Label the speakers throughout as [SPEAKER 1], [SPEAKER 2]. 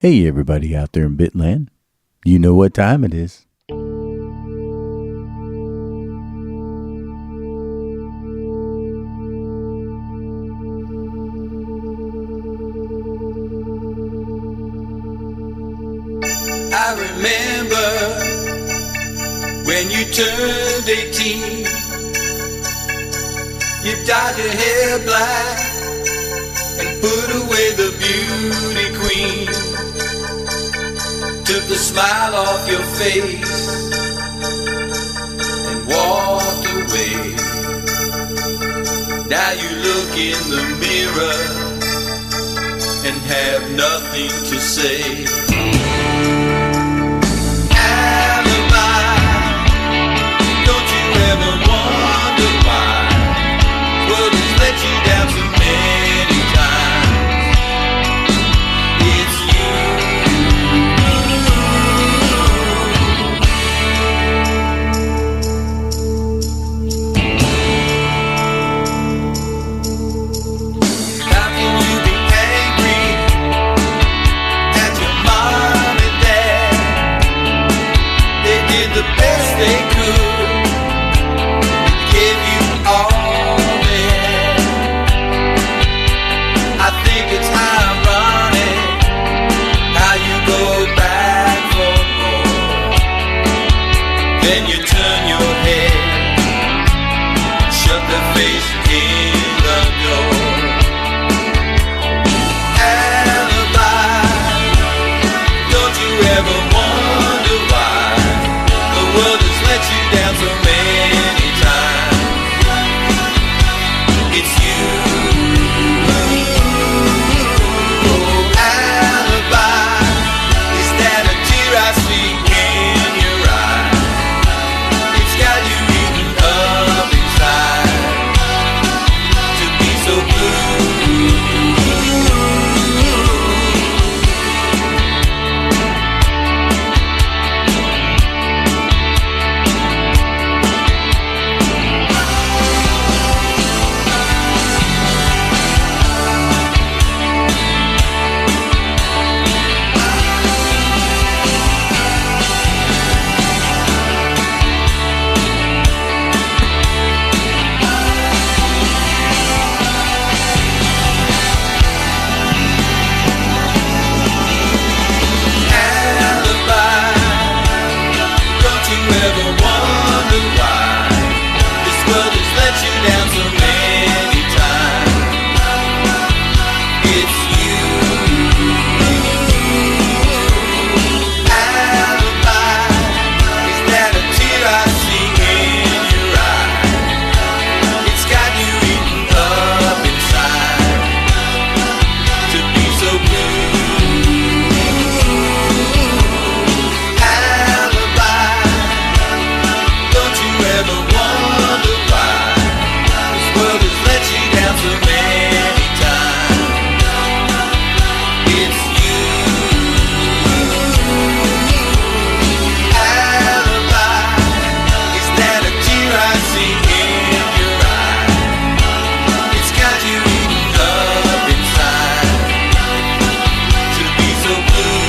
[SPEAKER 1] Hey, everybody out there in Bitland. You know what time it is.
[SPEAKER 2] I remember when you turned 18. You dyed your hair black and put away the beauty queen. Took the smile off your face and walked away. Now you look in the mirror and have nothing to say. Alibi, don't you ever wonder why the world has let you down so many times? It's you. How can you be angry at your mom and dad? They did the best they could, gave you all they had. I think it's ironic how you go back for more. Then you turn your head, shut the face in the door. Alibi, don't you ever wonder why the world has let you down so many times? It's you. Oh, alibi, is that a tear I see in your eye? It's got you eaten up inside to be so blue. Alibi, don't you ever wonder why this world has let you down so many times? It's you. Alibi, is that a tear I see in your eye? It's got you eaten up inside to be so blue. Alibi, don't you ever wonder why this world has let you down so many times? It's you. Alibi, is that a tear I see in your eye? It's got you eaten up inside to be so blue.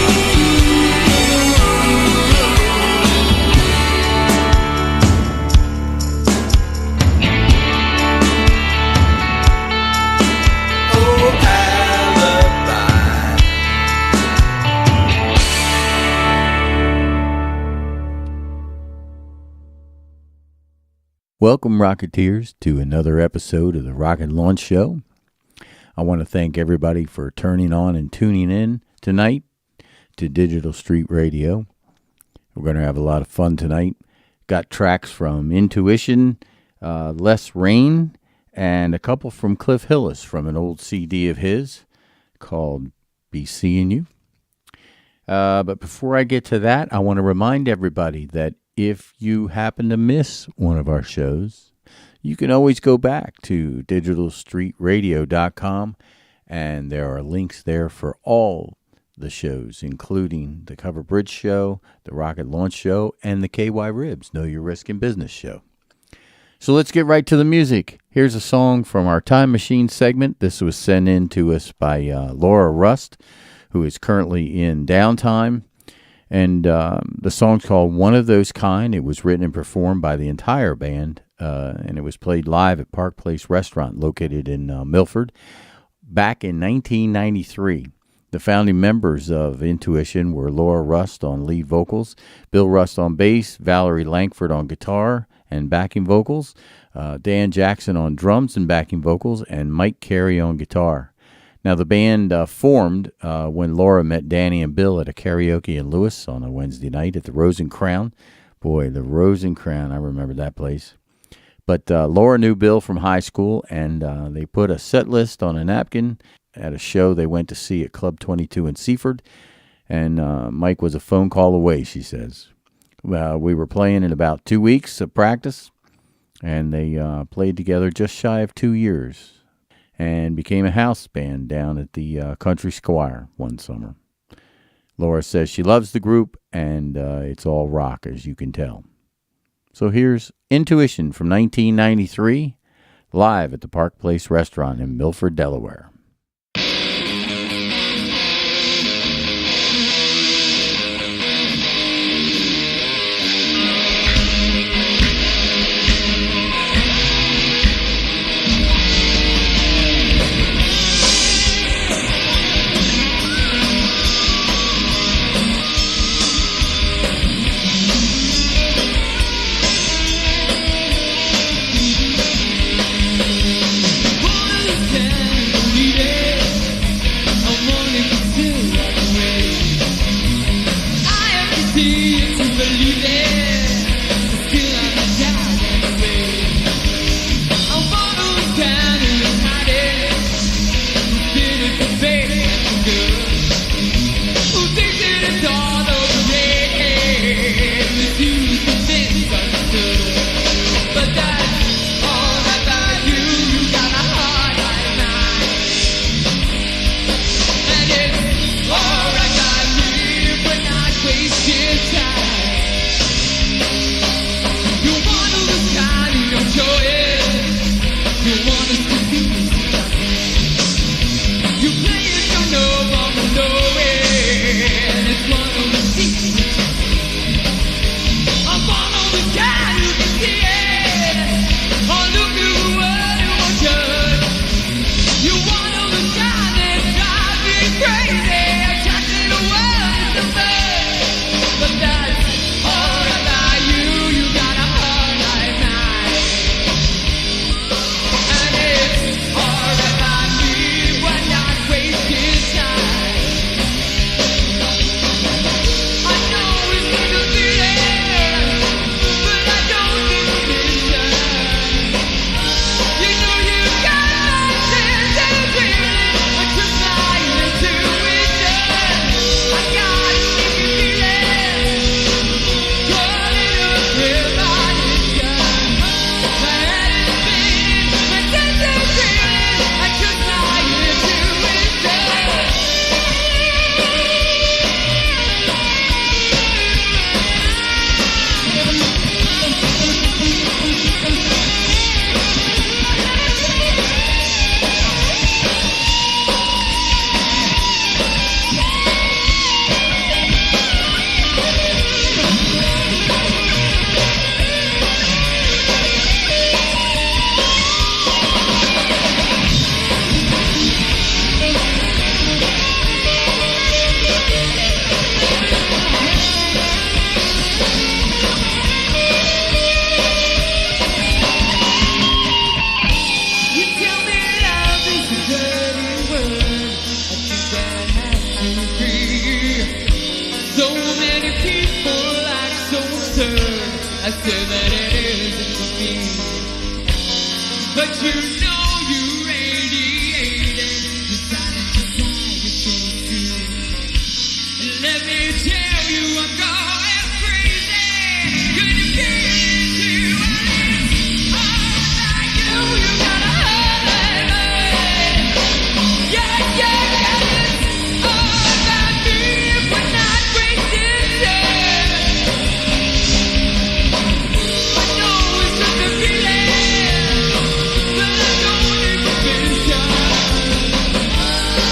[SPEAKER 2] Oh, alibi.
[SPEAKER 1] Welcome, Rocketeers, to another episode of the Rocket Launch Show. I want to thank everybody for turning on and tuning in tonight to Digital Street Radio. We're going to have a lot of fun tonight. Got tracks from Intuition, Les Rain, and a couple from Cliff Hillis from an old CD of his called Be Seeing You. But before I get to that, I want to remind everybody that if you happen to miss one of our shows, you can always go back to digitalstreetradio.com, and there are links there for all the shows, including the Cover Bridge Show, the Rocket Launch Show, and the KY Ribs, Know Your Risk in Business Show. So let's get right to the music. Here's a song from our Time Machine segment. This was sent in to us by Laura Rust, who is currently in downtime. And the song's called One of Those Kind. It was written and performed by the entire band, and it was played live at Park Place Restaurant located in Milford back in 1993. The founding members of Intuition were Laura Rust on lead vocals, Bill Rust on bass, Valerie Langford on guitar and backing vocals, Dan Jackson on drums and backing vocals, and Mike Carey on guitar. Now, the band formed when Laura met Danny and Bill at a karaoke in Lewis on a Wednesday night at the Rose and Crown. Boy, the Rose and Crown, I remember that place. But Laura knew Bill from high school, and they put a set list on a napkin at a show they went to see at Club 22 in Seaford. And Mike was a phone call away, she says. We were playing in about 2 weeks of practice, and they played together just shy of 2 years, and became a house band down at the Country Squire one summer. Laura says she loves the group, and it's all rock, as you can tell. So here's Intuition from 1993, live at the Park Place Restaurant in Milford, Delaware.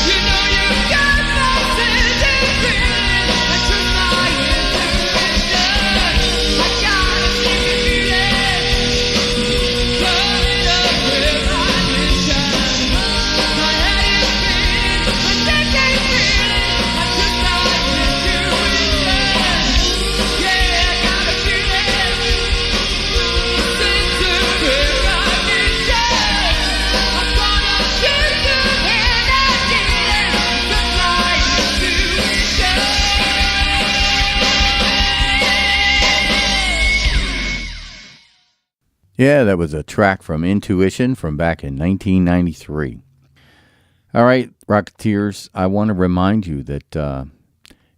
[SPEAKER 3] You know you got my
[SPEAKER 1] Yeah, that was a track from Intuition from back in 1993. All right, Rocketeers, I want to remind you that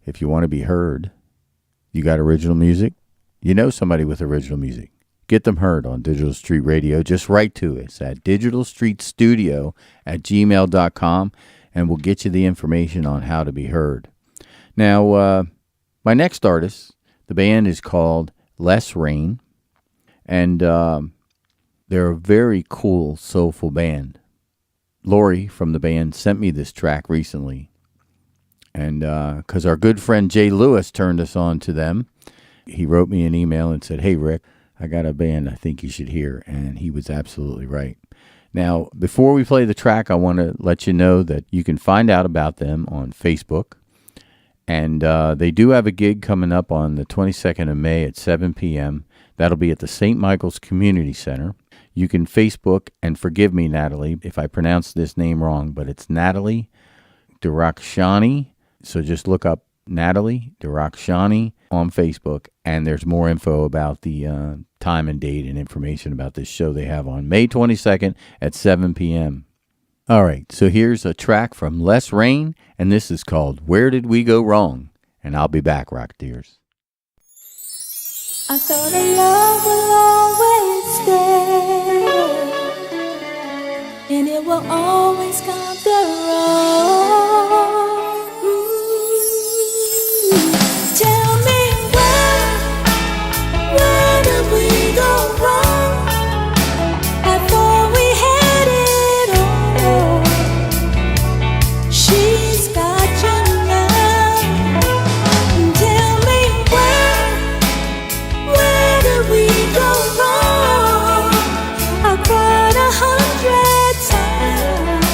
[SPEAKER 1] if you want to be heard, you got original music, you know somebody with original music, get them heard on Digital Street Radio. Just write to us at digitalstreetstudio@gmail.com, and we'll get you the information on how to be heard. Now, my next artist, the band is called Less Rain, and they're a very cool, soulful band. Lori from the band sent me this track recently, and because our good friend Jay Lewis turned us on to them, he wrote me an email and said, "Hey, Rick, I got a band I think you should hear," and he was absolutely right. Now, before we play the track, I want to let you know that you can find out about them on Facebook, and they do have a gig coming up on the 22nd of May at 7 p.m. That'll be at the St. Michael's Community Center. You can Facebook, and forgive me, Natalie, if I pronounce this name wrong, but it's Natalie Durakshani. So just look up Natalie Durakshani on Facebook, and there's more info about the time and date and information about this show they have on May 22nd at 7 p.m. All right, so here's a track from Less Rain, and this is called Where Did We Go Wrong? And I'll be back, Rocketeers.
[SPEAKER 3] I thought our love will always stay, and it will always conquer all. Tell me where did we go wrong? I thought we had it all. She's got you now. Tell me where did we go wrong? I cried 100 times.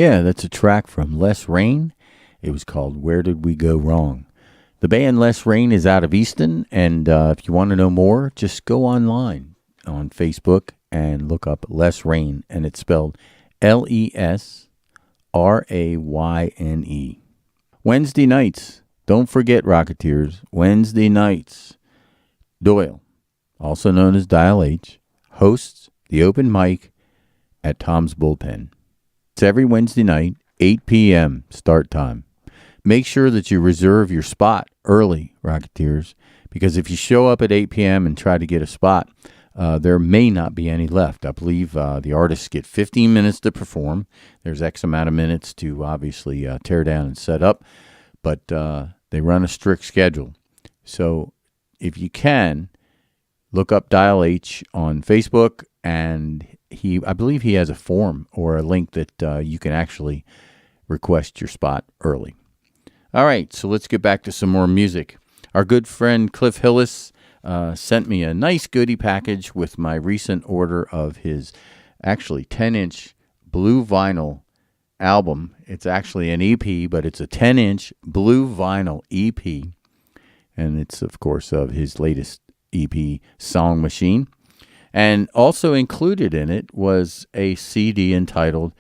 [SPEAKER 1] Yeah, that's a track from Les Rain. It was called Where Did We Go Wrong? The band Les Rain is out of Easton, and if you want to know more, just go online on Facebook and look up Les Rain, and it's spelled Lesrayne. Wednesday nights, don't forget, Rocketeers, Wednesday nights, Doyle, also known as Dial H, hosts the open mic at Tom's Bullpen. It's every Wednesday night, 8 p.m. start time. Make sure that you reserve your spot early, Rocketeers, because if you show up at 8 p.m. and try to get a spot, there may not be any left. I believe the artists get 15 minutes to perform. There's X amount of minutes to obviously tear down and set up, but they run a strict schedule. So if you can, look up Dial H on Facebook, and I believe he has a form or a link that you can actually request your spot early. All right, so let's get back to some more music. Our good friend Cliff Hillis sent me a nice goodie package with my recent order of his actually 10-inch blue vinyl album. It's actually an EP, but it's a 10-inch blue vinyl EP, and it's, of course, of his latest EP, Song Machine. And also included in it was a CD entitled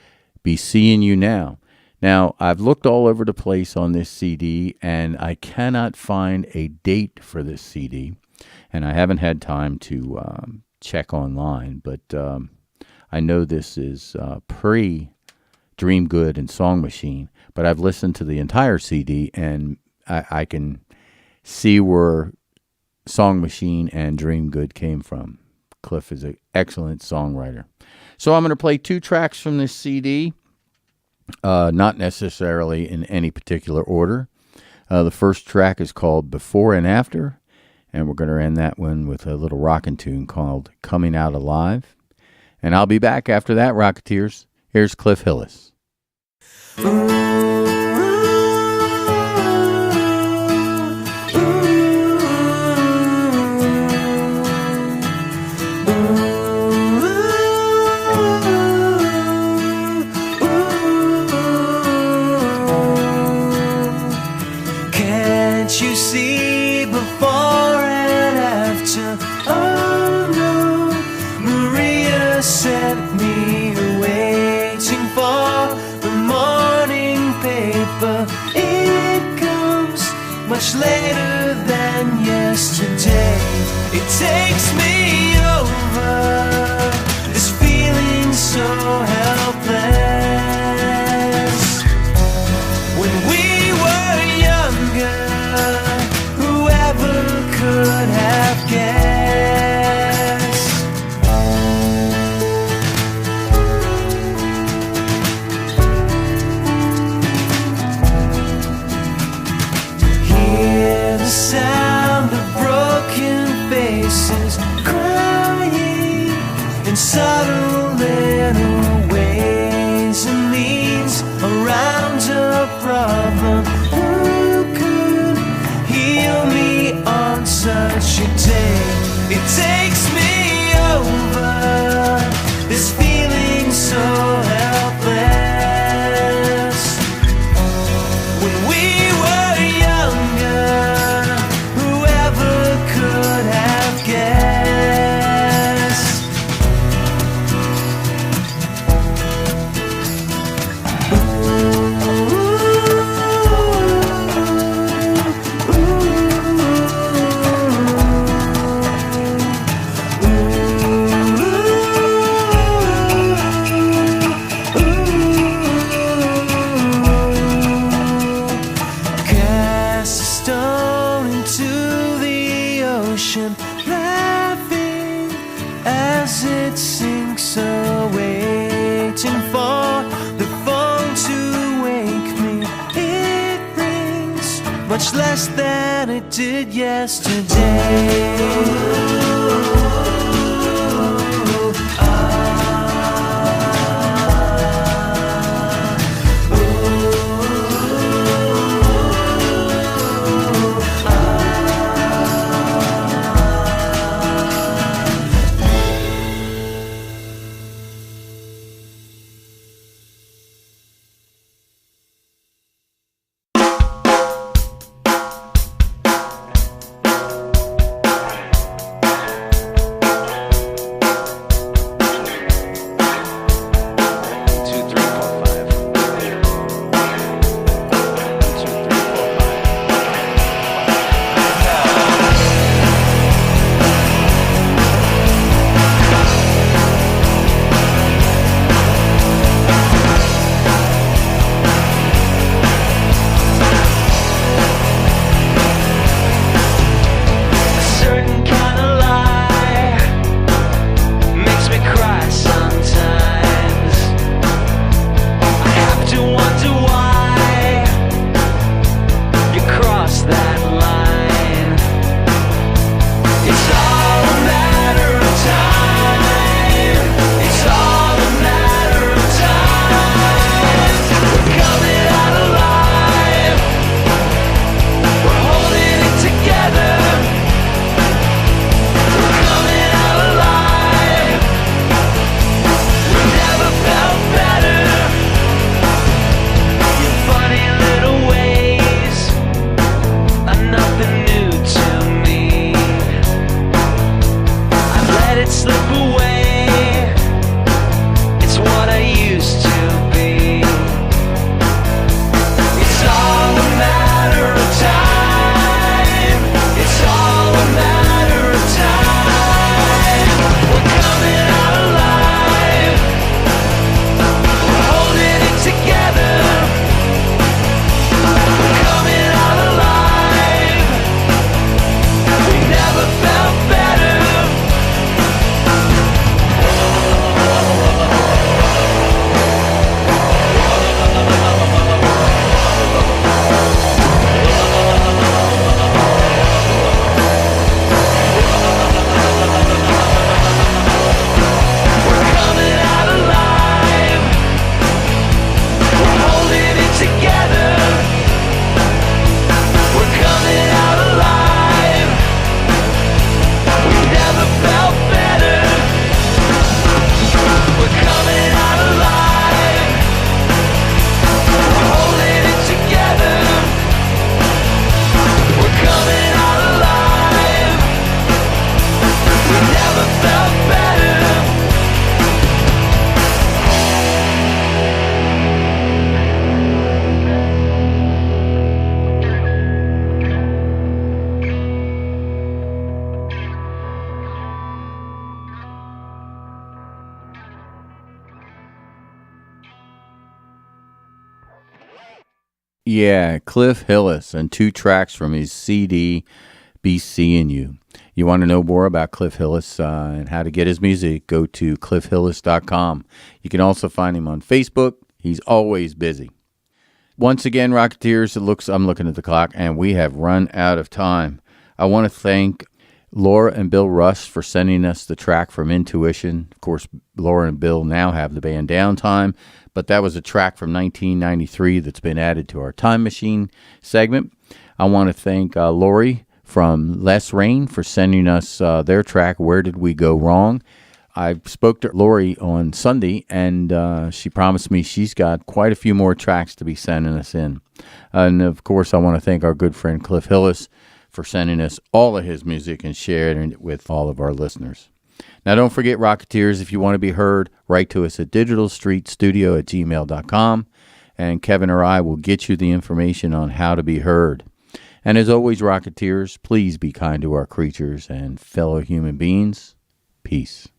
[SPEAKER 1] Be Seeing You Now. Now, I've looked all over the place on this CD, and I cannot find a date for this CD. And I haven't had time to check online, but I know this is pre-Dream Good and Song Machine. But I've listened to the entire CD, and I can see where Song Machine and Dream Good came from. Cliff is an excellent songwriter. So I'm going to play two tracks from this CD, not necessarily in any particular order. The first track is called Before and After, and we're going to end that one with a little rockin' tune called Coming Out Alive. And I'll be back after that, Rocketeers. Here's Cliff Hillis.
[SPEAKER 2] You see before and after. Oh no, Maria sent me waiting for the morning paper. It comes much later than yesterday. It takes me over, this feeling so helpless. When we were younger, could have guessed. Hear the sound of broken faces crying in subtle little ways and means around a problem. Who could heal me on such a day? It takes me over, this feeling so helpless. When we were younger, whoever could have guessed? Laughing as it sinks away, waiting for the phone to wake me. It rings much less than it did yesterday.
[SPEAKER 1] Yeah, Cliff Hillis, and 2 tracks from his CD, Be Seeing You. You want to know more about Cliff Hillis and how to get his music, go to cliffhillis.com. You can also find him on Facebook. He's always busy. Once again, Rocketeers, I'm looking at the clock, and we have run out of time. I want to thank Laura and Bill Russ for sending us the track from Intuition. Of course, Laura and Bill now have the band Downtime, but that was a track from 1993 that's been added to our Time Machine segment. I want to thank Lori from Less Rain for sending us their track, Where Did We Go Wrong? I spoke to Lori on Sunday, and she promised me she's got quite a few more tracks to be sending us in. And, of course, I want to thank our good friend Cliff Hillis for sending us all of his music and sharing it with all of our listeners. Now, don't forget, Rocketeers, if you want to be heard, write to us at digitalstreetstudio@gmail.com, and Kevin or I will get you the information on how to be heard. And as always, Rocketeers, please be kind to our creatures and fellow human beings. Peace.